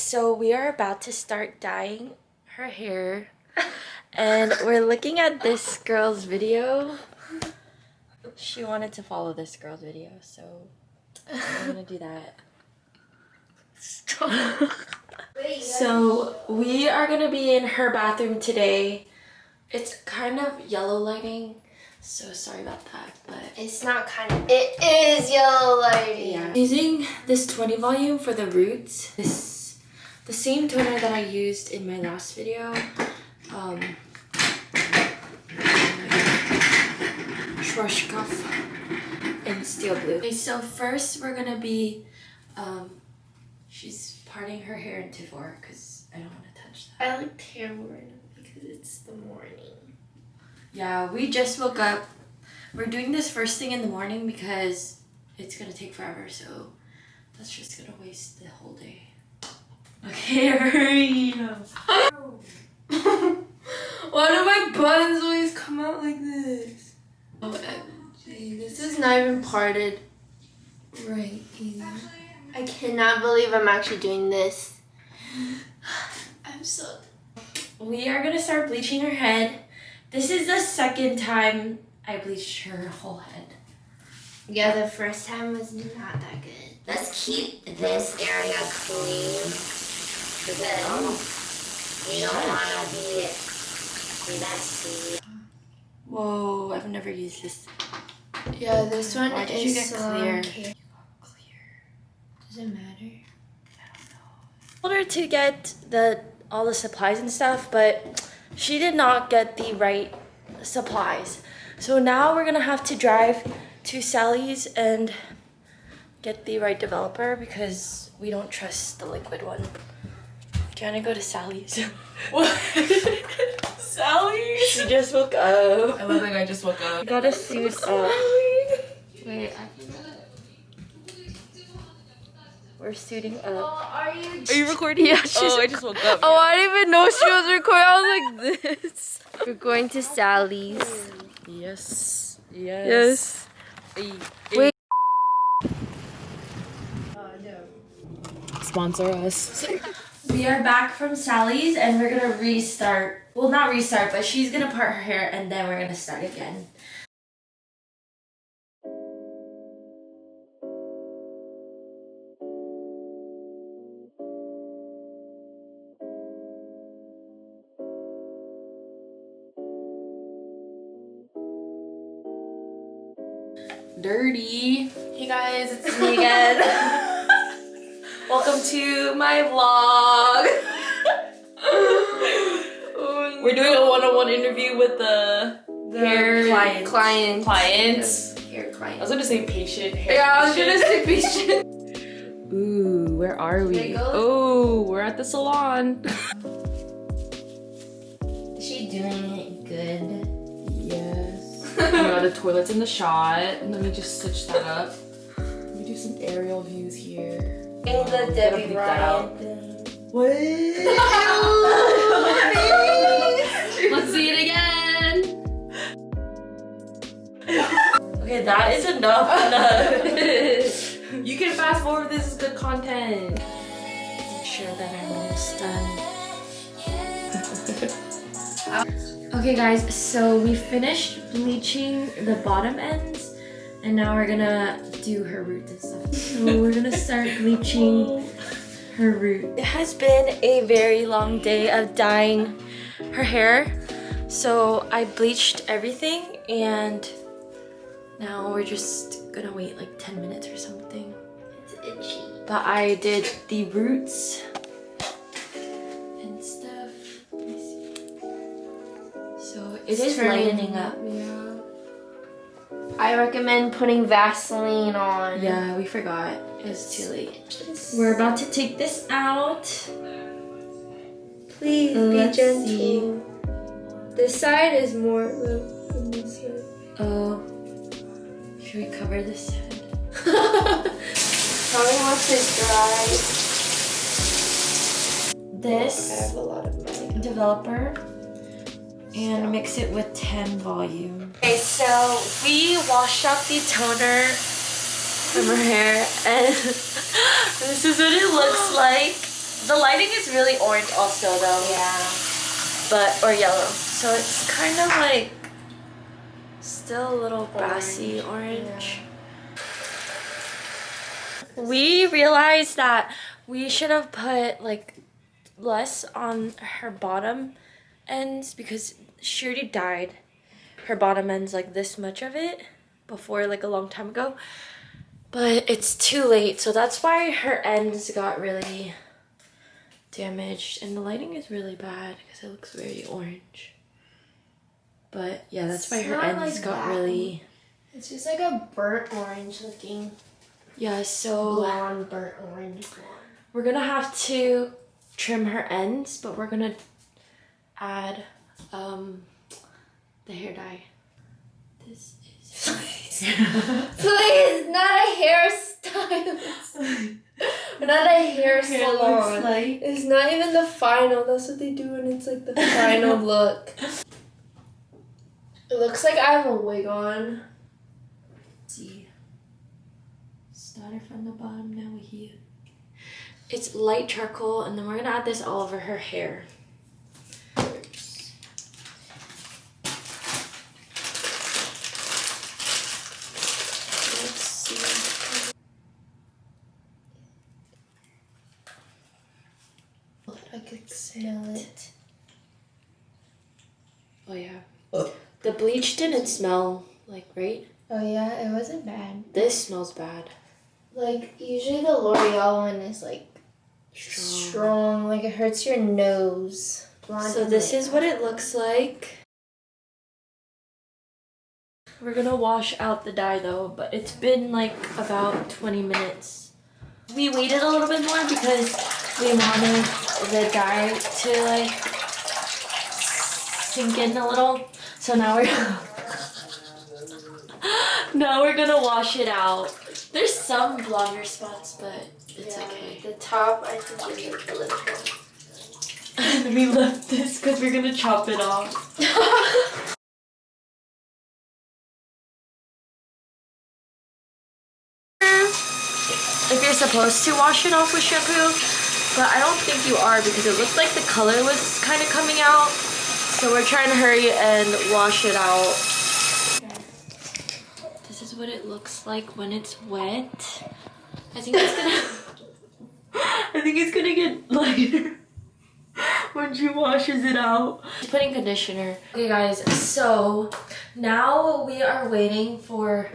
so we are about to start dyeing her hair. And we're looking at this girl's video. She wanted to follow this girl's video, so I'm gonna do that. Stop. So we are gonna be in her bathroom today. It's kind of yellow lighting, so sorry about that, but it's not kind of, it is yellow lighting. Yeah. Using this 20 volume for the roots. The same toner that I used in my last video. Schwarzkopf in steel blue. Okay, so first we're gonna be, she's parting her hair into four because I don't want to touch that. I like hair more because it's the morning. Yeah, we just woke up. We're doing this first thing in the morning because it's gonna take forever, so that's just gonna waste the whole day. Okay, hurry. Why do my buns always come out like this? OMG, this is not even parted right either. I cannot believe I'm actually doing this. I'm so... We are gonna start bleaching her head. This is the second time I bleached her whole head. Yeah, the first time was not that good. Let's keep this area clean because you don't want to be messy. Whoa, I've never used this. Yeah, this one Why did you get clear? You got clear. Does it matter? I don't know. I told her to get all the supplies and stuff, but she did not get the right supplies. So now we're gonna have to drive to Sally's and get the right developer because we don't trust the liquid one. Do you wanna go to Sally's? What? Sally's? She just woke up. I love that I just woke up. You gotta suit up. Wait, we're suiting up. Are you recording? Yeah, she's. I just woke up. Oh, I didn't even know she was recording. I was like this. We're going to Sally's. Yes. Yes. Hey, Wait. Sponsor us. We are back from Sally's and we're gonna restart. Well, not restart, but she's gonna part her hair and then we're gonna start again. Dirty. Hey guys, it's me again. Welcome to my vlog. We're doing a one-on-one interview with the hair client. clients. Hair client. I was gonna say patient. Hair Yeah, I was patient. gonna say patient. Ooh, where are we? Bagels? Oh, we're at the salon. Is she doing it good? Yes. Oh my god, the toilet's in the shot. Let me just switch that up. Let me do some aerial views here. In the Gotta Debbie bleep that out. Ryan thing. What? Let's see it again. Okay, that is enough. You can fast forward. This is good content. Make sure that I'm almost done. Okay guys, so we finished bleaching the bottom ends and now we're gonna do her roots and stuff. So we're gonna start bleaching her root. It has been a very long day of dyeing her hair. So I bleached everything and now we're just gonna wait like 10 minutes or something. It's itchy. But I did the roots and stuff. Let me see. So it is lightening up. Yeah. I recommend putting Vaseline on. Yeah, we forgot. It was too late. We're about to take this out. Please Let's be gentle. see. This side is more than this side. Oh. Should we cover this head? Probably once it's dry. I This have a lot of money. developer and mix it with 10 volume. Okay, so we washed out the toner from her hair and this is what it looks like. The lighting is really orange also though. Yeah. Or yellow. So it's kind of like still a little brassy orange. Yeah. We realized that we should have put like less on her bottom ends because she already dyed her bottom ends like this much of it before, like a long time ago. But it's too late, so that's why her ends got really damaged, and the lighting is really bad because it looks very orange. But yeah, that's why her ends got really... It's just like a burnt orange looking. Yeah, so... Blonde, burnt orange blonde. We're gonna have to trim her ends, but we're gonna add the hair dye. This is... Please, not a hairstylist. We're not a hair salon. Like... It's not even the final. That's what they do, and it's like the final look. It looks like I have a wig on. See, started from the bottom, now we're here. It's light charcoal, and then we're gonna add this all over her hair. Let's see. I could smell it. Oh yeah. The bleach didn't smell like, right? Oh yeah, it wasn't bad. This smells bad. Like, usually the L'Oreal one is like strong. Like it hurts your nose. So this is what it looks like. We're gonna wash out the dye though, but it's been like about 20 minutes. We waited a little bit more because we wanted the dye to like sink in a little. So now we're gonna wash it out. There's some blonder spots, but it's okay. The top, I think, is like a little. And we left this because we're gonna chop it off. If you're supposed to wash it off with shampoo, but I don't think you are because it looked like the color was kind of coming out. So we're trying to hurry and wash it out. This is what it looks like when it's wet. I think it's gonna get lighter when she washes it out. She's putting conditioner. Okay guys, so now we are waiting for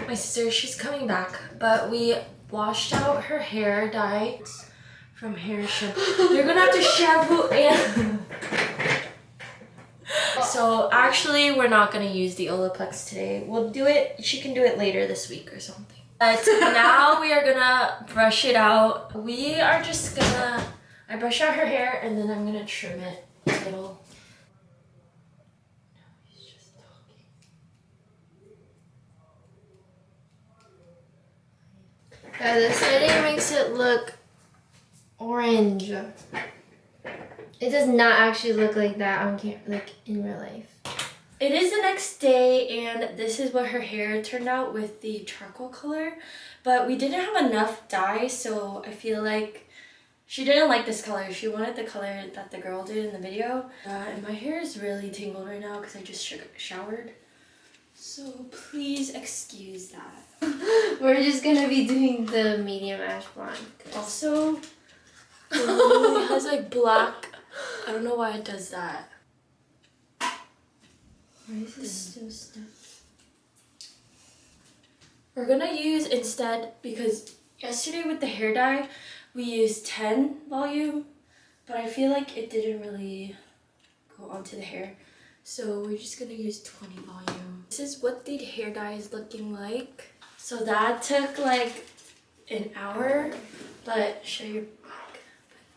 my sister. She's coming back, but we washed out her hair dye from hair shampoo. You're gonna have to shampoo and... So actually we're not gonna use the Olaplex today. We'll do it, she can do it later this week or something. But now we are gonna brush it out. We are just gonna, I brush out her hair and then I'm gonna trim it a little. No, he's just talking. Yeah, the setting makes it look orange. It does not actually look like that on camera, like in real life. It is the next day and this is what her hair turned out with the charcoal color. But we didn't have enough dye, so I feel like she didn't like this color. She wanted the color that the girl did in the video. And my hair is really tangled right now because I just showered. So please excuse that. We're just gonna be doing the medium ash blonde. Also, it really has like black. I don't know why it does that. Why is this still stuck? We're gonna use instead, because yesterday with the hair dye, we used 10 volume, but I feel like it didn't really go onto the hair. So we're just gonna use 20 volume. This is what the hair dye is looking like. So that took like an hour, but show your back.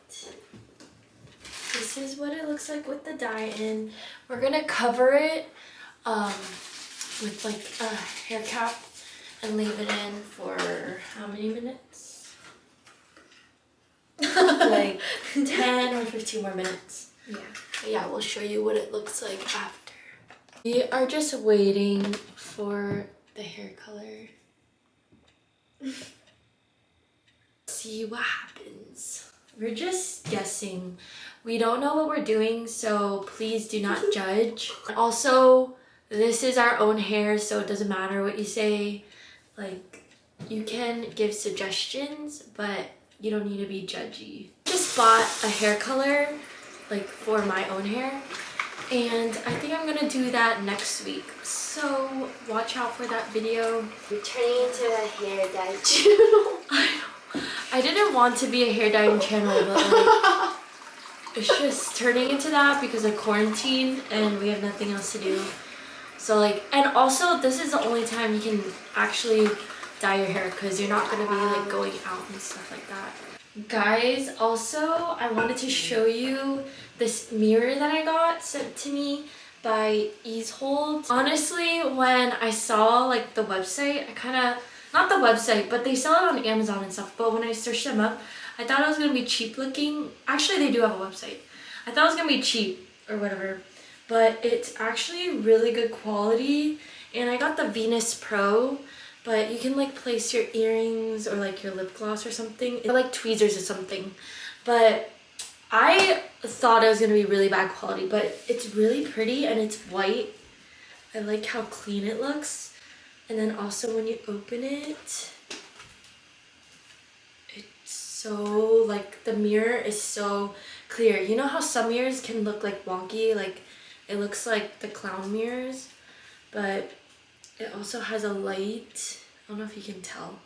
But this is what it looks like with the dye in. We're gonna cover it with like a hair cap and leave it in for how many minutes? Like 10 or 15 more minutes. Yeah. But yeah, we'll show you what it looks like after. We are just waiting for the hair color. See what happens. We're just guessing. We don't know what we're doing, so please do not judge. Also, this is our own hair, so it doesn't matter what you say. Like, you can give suggestions, but you don't need to be judgy. Just bought a hair color, like for my own hair, and I think I'm gonna do that next week. So watch out for that video. You're turning into a hair dye channel. I didn't want to be a hair dyeing channel, but like, it's just turning into that because of quarantine and we have nothing else to do. So like, and also this is the only time you can actually dye your hair because you're not gonna be like going out and stuff like that. Guys, also I wanted to show you this mirror that I got sent to me by Easehold. Honestly, when I saw like the website, I kind of, not the website, but they sell it on Amazon and stuff, but when I searched them up, I thought it was gonna be cheap looking. Actually, they do have a website. I thought it was gonna be cheap or whatever, but it's actually really good quality. And I got the Venus Pro, but you can like place your earrings or like your lip gloss or something, or like tweezers or something. But I thought it was gonna be really bad quality, but it's really pretty and it's white. I like how clean it looks. And then also when you open it, it's so, like, the mirror is so clear. You know how some mirrors can look like wonky, like it looks like the clown mirrors, but it also has a light. I don't know if you can tell,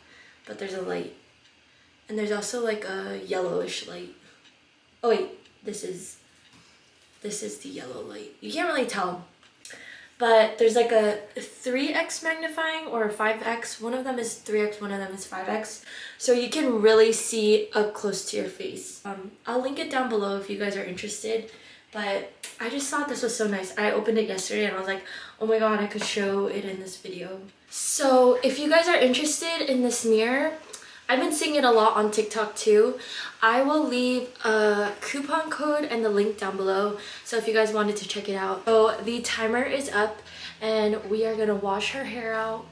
but there's a light. And there's also like a yellowish light. Oh wait, this is the yellow light. You can't really tell. But there's like a 3x magnifying or a 5x. One of them is 3x, one of them is 5x. So you can really see up close to your face. I'll link it down below if you guys are interested. But I just thought this was so nice. I opened it yesterday and I was like, oh my god, I could show it in this video. So if you guys are interested in this mirror, I've been seeing it a lot on TikTok too. I will leave a coupon code and the link down below, so if you guys wanted to check it out. So the timer is up and we are gonna wash her hair out.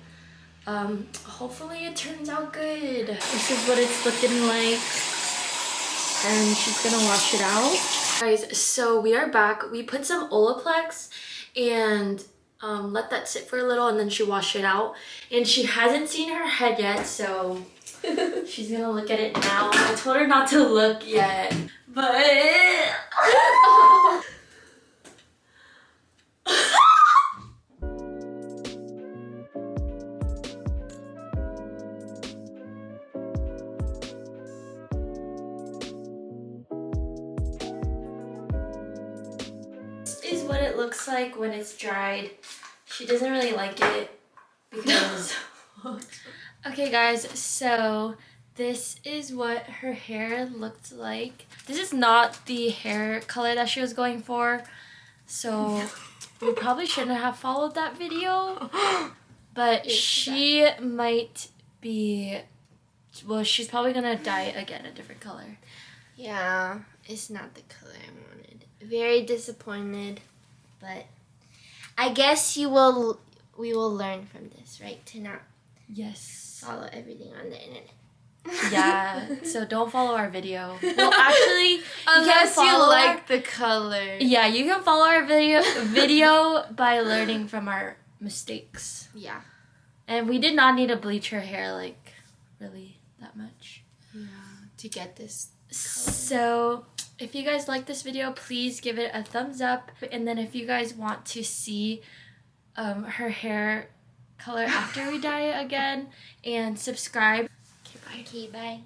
Hopefully it turns out good. This is what it's looking like. And she's gonna wash it out. Guys, so we are back. We put some Olaplex and let that sit for a little, and then she washed it out. And she hasn't seen her head yet, so she's gonna look at it now. I told her not to look yet, but this is what it looks like when it's dried. She doesn't really like it because okay guys, so this is what her hair looked like. This is not the hair color that she was going for, so we probably shouldn't have followed that video, but she might be, well, she's probably gonna dye it again a different color. Yeah, it's not the color I wanted. Very disappointed, but I guess we will learn from this, right? To not follow everything on the internet. Yeah, so don't follow our video. Well, actually, unless you like the color. Yeah, you can follow our video by learning from our mistakes. Yeah. And we did not need to bleach her hair, like, really that much. Yeah, to get this color. So if you guys like this video, please give it a thumbs up. And then if you guys want to see her hair color after we dye it again, and subscribe. Okay, bye.